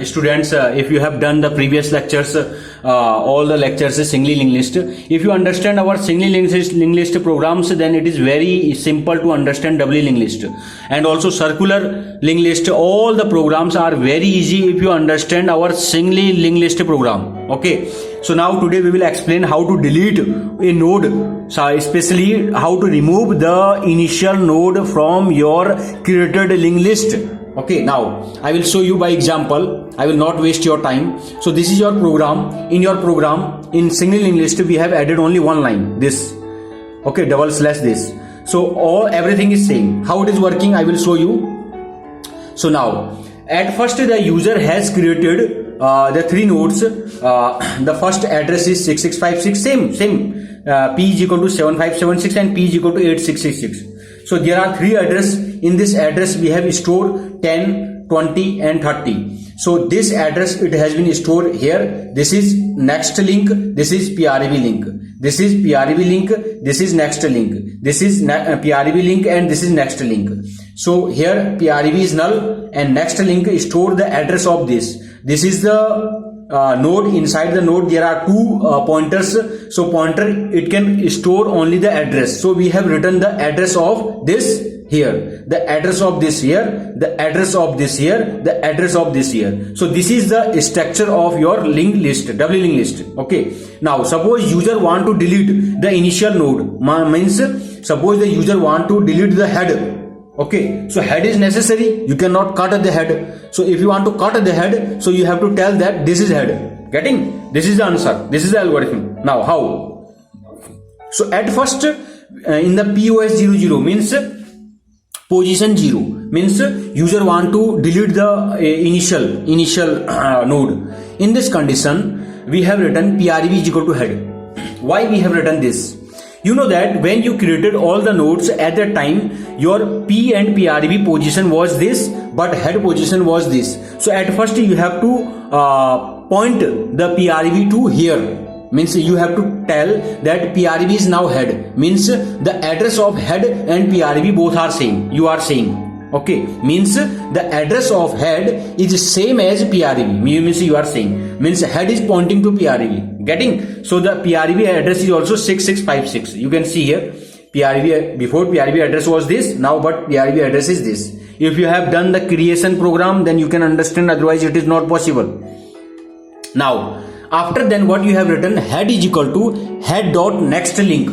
Students, if you have done the previous lectures, all the lectures is singly linked list. If you understand our singly linked list programs, then it is very simple to understand doubly linked list. And also circular linked list, all the programs are very easy if you understand our singly linked list program. Okay, so now today we will explain how to delete a node, so especially how to remove the initial node from your created linked list. Okay, now I will show you by example. I will not waste your time. So this is your program. In your program, in single linked list, we have added only one line, this. Okay, double slash this. So everything is same. How it is working, I will show you. So now, at first the user has created the three nodes. The first address is 6656, same. P is equal to 7576 and P is equal to 8666. So there are three addresses. In this address we have stored 10, 20 and 30. So this address, it has been stored here. This is next link, this is PRV link, this is PRV link, this is next link, this is PRV link and this is next link. So here PRV is null and next link store the address of this. This is the node. Inside the node there are two pointers. So pointer, it can store only the address. So we have written the address of this here, the address of this here, the address of this here, the address of this here. So this is the structure of your linked list, doubly linked list. Okay, now suppose user want to delete the initial node, means suppose the user want to delete the head. Okay, so head is necessary, you cannot cut the head. So if you want to cut the head, so you have to tell that this is head. Getting? This is the answer, this is the algorithm. Now how? So at first in the POS 00 means position 0, means user want to delete the initial node. In this condition we have written PRV is equal to head. Why we have written this? You know that when you created all the nodes at that time, your P and PRV position was this, but head position was this. So at first you have to point the PRV to here. Means you have to tell that PRV is now head. Means the address of head and PRV both are same. You are saying. Okay, means the address of head is same as PRV. Means you are saying. Means head is pointing to PRV. Getting? So the PRV address is also 6656. You can see here. PRV, before PRV address was this. Now but PRV address is this. If you have done the creation program, then you can understand. Otherwise it is not possible. Now, after then what you have written, head is equal to head dot next link.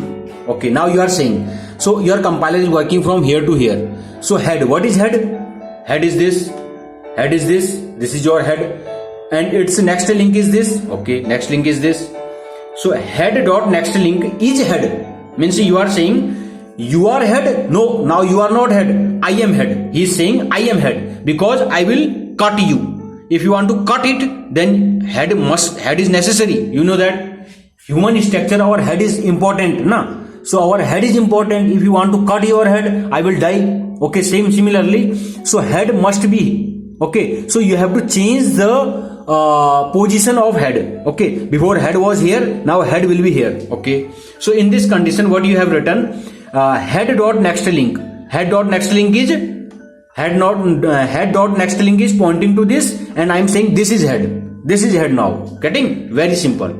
Okay, now you are saying, so your compiler is working from here to here. So head, what is head? Head is this, head is this is your head, and its next link is this. Okay, next link is this. So head dot next link is head. Means you are saying you are head. No, now you are not head, I am head. He is saying I am head because I will cut you. If you want to cut it, then head is necessary. You know that human structure, our head is important, na? So our head is important. If you want to cut your head, I will die. Okay, similarly. So head must be. Okay, so you have to change the position of head. Okay, before head was here, now head will be here. Okay, so in this condition, what you have written, head dot next link. Head dot next link is head dot next link is pointing to this, and I am saying this is head. This is head now. Getting? Very simple.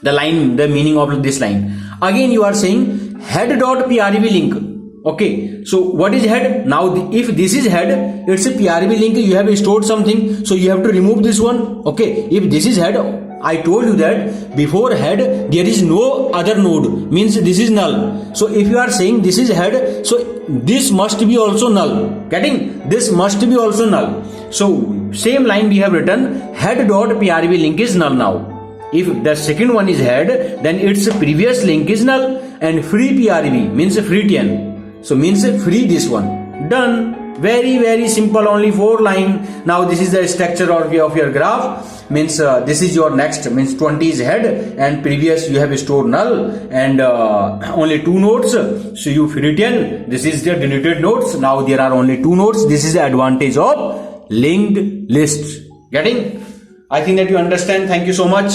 The line, the meaning of this line. Again you are saying head dot PRV link. Okay, so what is head? Now if this is head, it's a PRV link. You have stored something, so you have to remove this one. Okay, if this is head, I told you that before head there is no other node, means this is null. So if you are saying this is head, so this must be also null. Getting? This must be also null. So same line we have written, head dot PRV link is null now. If the second one is head, then its previous link is null, and free PRV means free 10. So means free this one. Done. Very simple, only 4 lines. Now this is the structure of your graph. Means this is your next, means 20 is head and previous you have stored null, and only 2 nodes. So you free 10. This is the deleted nodes. Now there are only 2 nodes. This is the advantage of linked list. Getting? I think that you understand. Thank you so much.